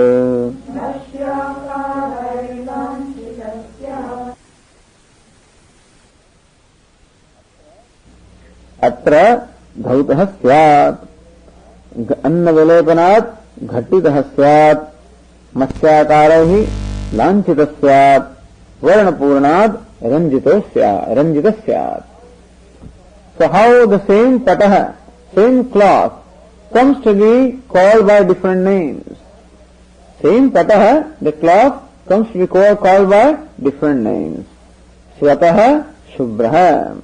Atra dhautah syad. Annavilepanat ghattitah syad. Masyakaraihi lanchita syad. Varnapurnad ranjita syad. So how the same patah, same cloth comes to be called by different names. Same patah, the cloth comes to be called by different names. Swatah shubhrah.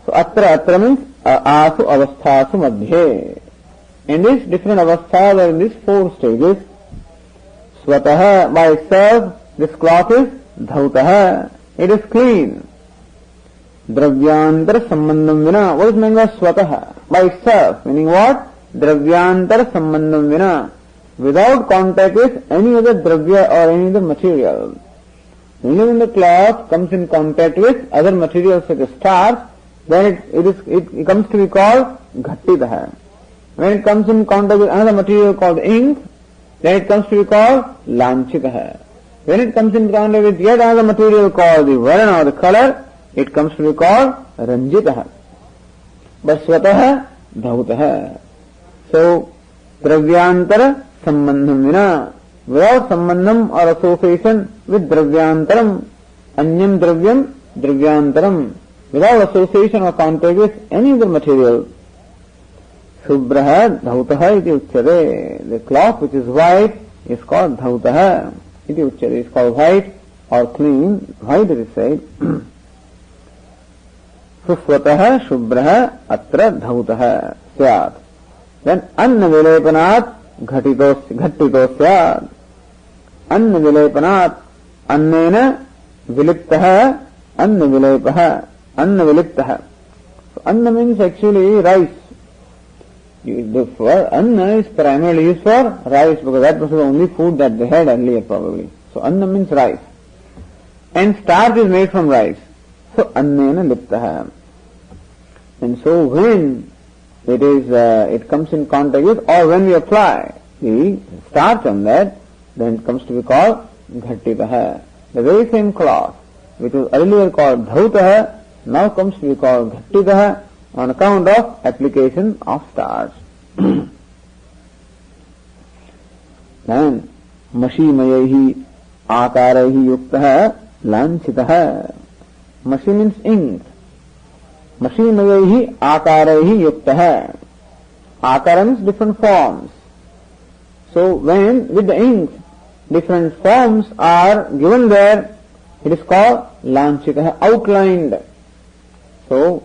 So atra means asu avasthasu madhye. In these different avasthas or in these four stages, swatah by itself, this cloth is dhautah. It is clean. Dravyantar sambandham vina. What is meant by swatah? By itself, meaning what? Dravyantar sambandham vina. Without contact with any other dravya or any other material. Only when the cloth comes in contact with other materials such as starch, then it comes to be called ghattitah. When it comes in contact with another material called ink, then it comes to be called lanchitah. When it comes in contact with yet another material called the varna or the color, it comes to be called ranjitah. But swatah dhautah. So, dravyantara sambandham vina. Without sambandham or association with dravyantaram, anyam dravyam, dravyantaram. Without association or contact with any other material. Shubhrah dhautah iti uchyate. The cloth which is white is called dhautah. Iti uchyate. It is called white or clean. White it is said. Swatah shubhrah atra dhautah syat. Then anna vilepanat ghattito syat. Anna vilepanat annena viliptah anna vilepah anna viliptah. So anna means actually rice. Anna is primarily used for rice because that was the only food that they had earlier probably. So anna means rice. And starch is made from rice. So annena liptah. And so when it comes in contact with, or when we apply the starch on that, then it comes to be called ghattitah. The very same cloth which was earlier called dhautah now comes to be called ghattitah on account of application of starch. Then mashimayahi akaraihi yuktah lanchitah. Mashi means ink. Mashimayahi akaraihi yuktah. Akara means different forms. So when with the ink different forms are given there, it is called lanchitah, outlined. So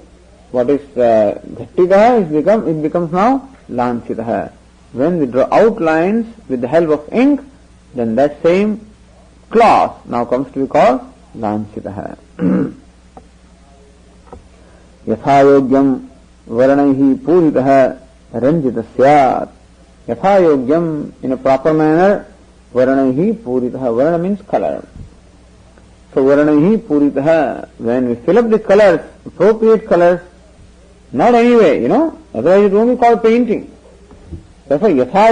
what is ghattitah it becomes now lanchitah. When we draw outlines with the help of ink, then that same cloth now comes to be called Lanchitaha. Yatha yogyam varnaihi puritaha ranjita syat. Yatha yogyam, in a proper manner, varnaihi puritaha. Varna means color. So varnaihi puritaha, when we fill up the colors, appropriate colors, not anyway, otherwise it won't be called painting. Therefore, yatha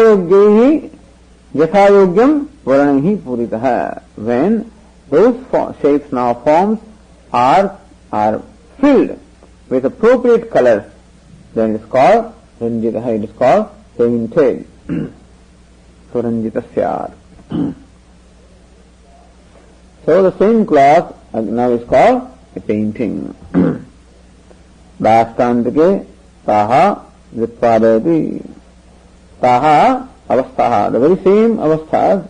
yogyam varnaihi puritaha. When those shapes now forms are filled with appropriate colors, then it is called ranjitaha, it is called painted. So ranjita syar. So the same cloth now is called a painting. Dastantike taha vitpadayati. Taha avastaha, the very same avasthas,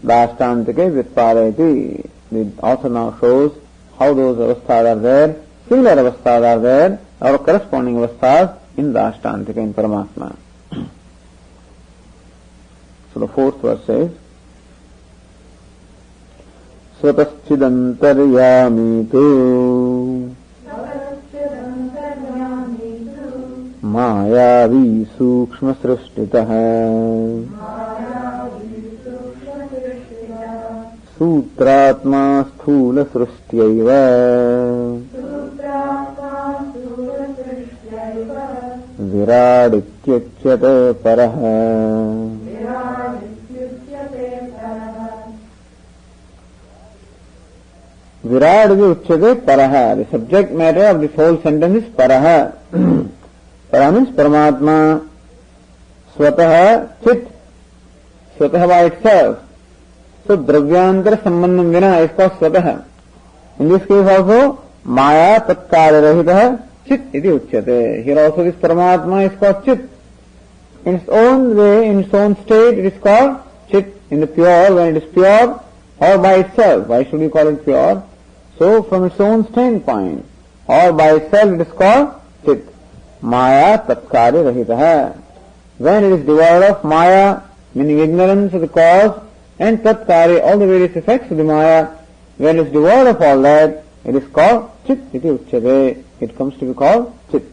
dastantike vitpadayati. The author now shows how those avasthas are there, similar avasthas are there, or corresponding avasthas in Dastantike, in Paramatma. So the fourth verse says, Svataschidantaryamitu Mayavi Sukshma Srishtitaha Sutratma Sthula Srishtiyaiva Viradityachyate Paraha. Viradityachyate Paraha. The subject matter of this whole sentence is Paraha. Para means Paramatma. Swataha Chit. Swataha by itself. So Dravyantara Sambandham Vina is called Swataha. In this case also Maya Tatkara Rahitaha Chit iti uchyate. Here also this Paramatma is called Chit. In its own way, in its own state, it is called Chit. In the pure, when it is pure, or by itself. Why should we call it pure? So from its own standpoint, or by itself, it is called Chit. Maya tatkare rahitaha. When it is devoid of Maya, meaning ignorance of the cause, and tatkare, all the various effects of the Maya, when it is devoid of all that, it is called Chit iti uchyate. It comes to be called Chit.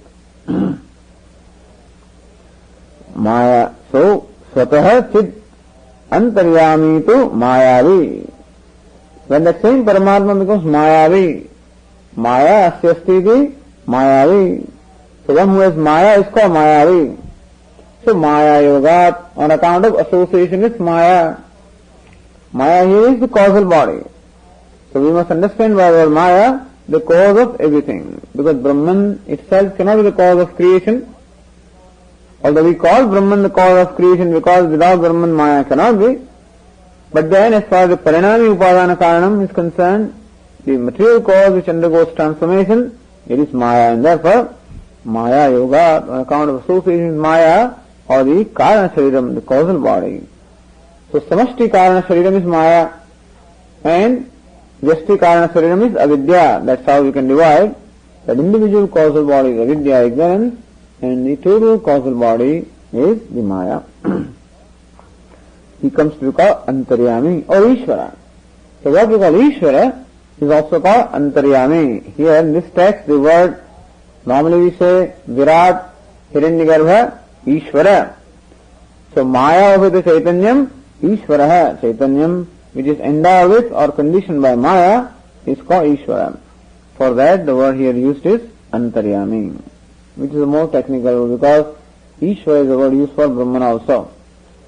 Maya. So, Swataha Chit Antaryami tu Mayavi. When that same Paramatma becomes Mayavi, Maya Asyastiti Mayavi. So one who has Maya is called Mayavi. So Maya Yogat, on account of association with Maya. Maya here is the causal body. So we must understand by our Maya the cause of everything. Because Brahman itself cannot be the cause of creation. Although we call Brahman the cause of creation because without Brahman Maya cannot be. But then as far as the Parinami Upadana Karanam is concerned, the material cause which undergoes transformation, it is Maya. And therefore, Maya Yoga, on account of association with Maya, or the Karana Shariram, the causal body. So Samashti Karana Shariram is Maya, and Vyashti Karana Shariram is Avidya. That's how we can divide. That individual causal body is Avidya, ignorance, and the total causal body is the Maya. He comes to be called Antaryami or Ishvara. So what we call Ishvara is also called Antaryami. Here in this text the word, normally we say Virat, Hiranyagarbha, Ishvara. So Maya of the Chaitanyam, Ishvara, Chaitanyam which is endowed with or conditioned by Maya is called Ishvara. For that the word here used is Antaryami, which is a more technical word because Ishvara is a word used for Brahman also.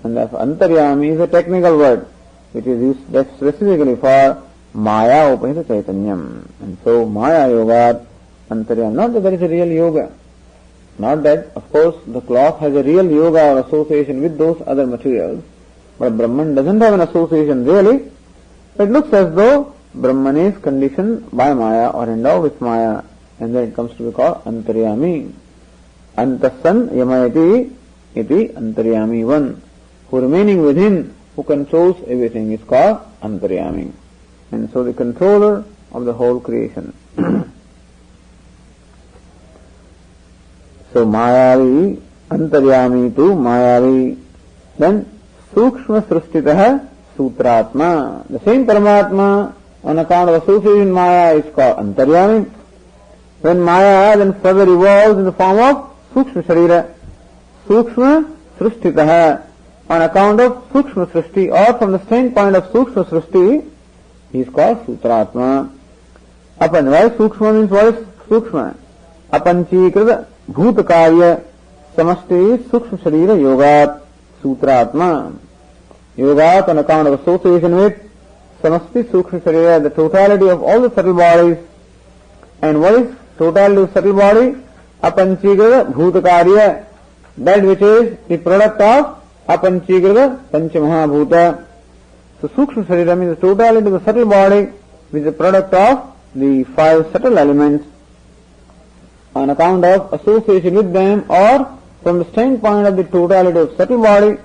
And therefore Antaryami is a technical word which is used specifically for Maya Upahita Chaitanyam. And so Maya Yoga Antaryami. Not that there is a real yoga. Not that, of course, the cloth has a real yoga or association with those other materials. But Brahman doesn't have an association really. It looks as though Brahman is conditioned by Maya or endowed with Maya. And then it comes to be called Antaryami. Antasan Yamayati iti Antaryami one. Who remaining within, who controls everything is called Antaryami. And so the controller of the whole creation. So Mayavi, Antaryami tu Mayavi. Then Sukshma Srustitaha Sutratma. The same Paramatma, on account of association in Maya, is called Antaryami. When Maya then further evolves in the form of Sukshma Sharira, Sukshma Srushtitaha, on account of Sukshma Srishti, or from the standpoint of Sukshma Srishti, he is called Sutratma. Apan, why Sukshma means what is Sukshma? Apanchikrita Bhutakarya Samasti Sukshma Sharira Yogat Sutratma. Yogat, on account of association with Samasti Sukshma Sharira, the totality of all the subtle bodies. And what is totality of subtle body? Apanchikrita Bhutakarya, that which is the product of Apanchikrita Panchamahabhuta. So Sukshma Sharira means the totality of the subtle body, which is the product of the five subtle elements. On account of association with them, or from the standpoint of the totality of subtle body,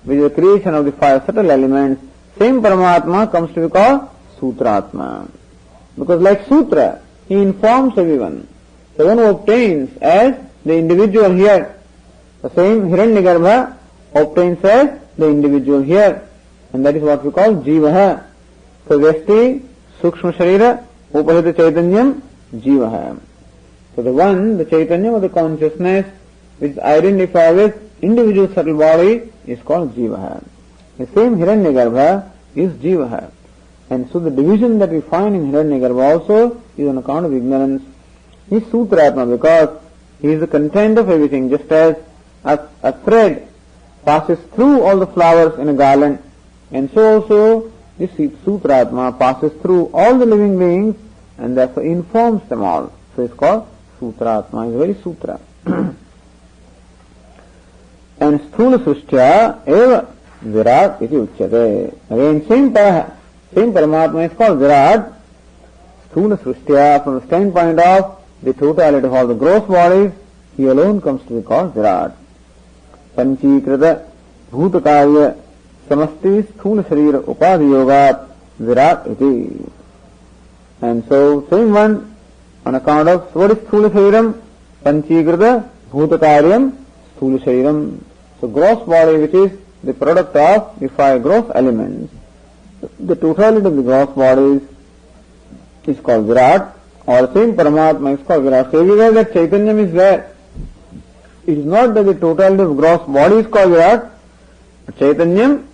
which is the creation of the five subtle elements, same Paramatma comes to be called Sutratma. Because like Sutra, he informs everyone. The one who obtains as the individual here, the same Hiranyagarbha obtains as the individual here, and that is what we call Jivaha. So Vyasti, Sukshma Sharira, Upahita Chaitanyam, Jivaha. So the one, the Chaitanya of the consciousness, which identifies with individual subtle body, is called Jivaha. The same Hiranyagarbha is Jivaha. And so the division that we find in Hiranyagarbha also is on account of ignorance. He is Sutratma because he is the content of everything, just as a thread passes through all the flowers in a garland, and so also this Sutratma passes through all the living beings and therefore informs them all. So it's called Sutratma, it's very Sutra. And Sthula Sushtya eva Virat iti uchyate. Again, same Paramatma is called Virat. Sthula Sushtya, from the standpoint of the totality of all the gross bodies, he alone comes to be called Virat. Panchikrita Bhutakarya Samasti Sthula Sharira Upadhi Yogat Virat iti. And so, same one, on account of what is Sthula Shariram? Panchikrita Bhutakaryam Sthula Shariram. So, gross body, which is the product of the five gross elements, the totality of the gross bodies is called Virat, or same Paramatma is called Virat. So, everywhere that Chaitanyam is there, it is not that the totality of gross body is called Virat, but Chaitanyam,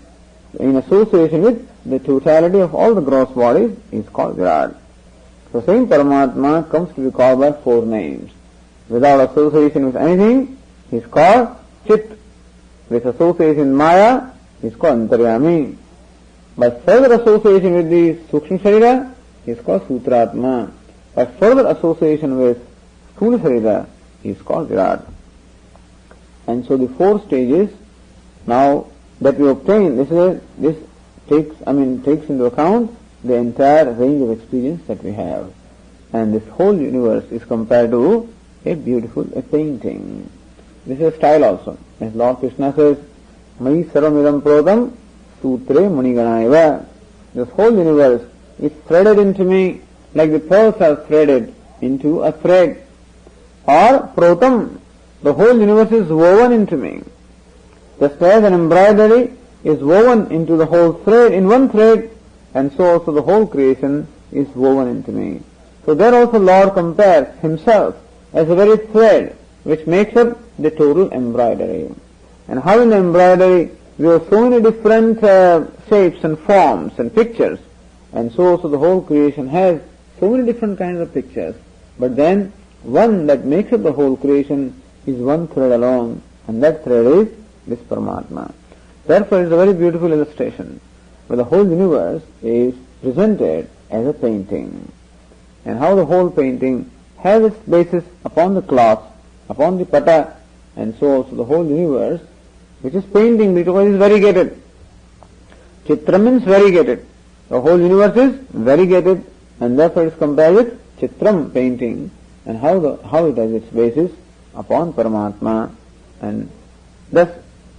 in association with the totality of all the gross bodies, is called Virat. So, same Paramatma comes to be called by four names. Without association with anything, he is called Chit. With association Maya, he is called Antaryami. By further association with the Sukshma Sharira, he is called Sutratma. By further association with Sthula Sharira, he is called Virat. And so the four stages now that we obtain, this takes into account the entire range of experience that we have. And this whole universe is compared to a painting. This is a style also. As Lord Krishna says, Mai Sarvamidam Protam Sutre Muniganaiva. This whole universe is threaded into me like the pearls are threaded into a thread. Or Protam, the whole universe is woven into me. Just as an embroidery is woven into the whole thread in one thread, and so also the whole creation is woven into me. So there also Lord compares himself as a very thread which makes up the total embroidery. And how in the embroidery we have so many different shapes and forms and pictures, and so also the whole creation has so many different kinds of pictures. But then one that makes up the whole creation is one thread alone, and that thread is this Paramatma. Therefore it is a very beautiful illustration where the whole universe is presented as a painting, and how the whole painting has its basis upon the cloth, upon the pata, and so also the whole universe, which is painting because it is variegated. Chitra means variegated. The whole universe is variegated, and therefore it is compared with Chitram, painting, and how it has its basis upon Paramatma. And thus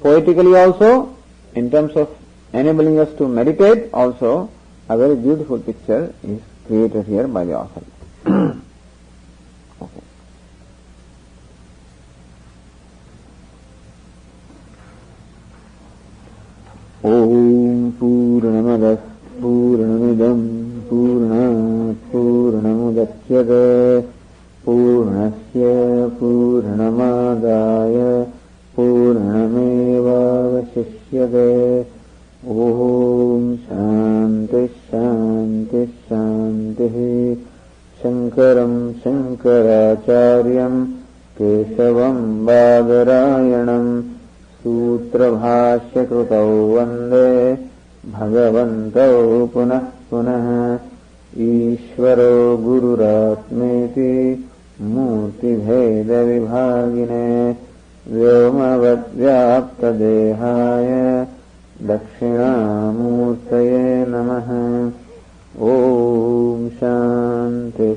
poetically also, in terms of enabling us to meditate also, a very beautiful picture is created here by the author. Okay. Om पूर्णमदः पूर्णमिदं पूर्णात् पूर्णमुदच्यते पूर्णस्य पूर्णमादाय पूर्णमेवावशिष्यते। ओम शांति शांति शांति। शंकरं शंकराचार्यं केशवं बादरायणं सूत्रभाष्यकृतौ वन्दे भगवन्तौ पुनः पुनः। ईश्वरो गुरुरात्मेति मूर्तिभेदविभागिने व्योमवद्व्याप्तदेहाय दक्षिणामूर्तये नमः। ओम शांति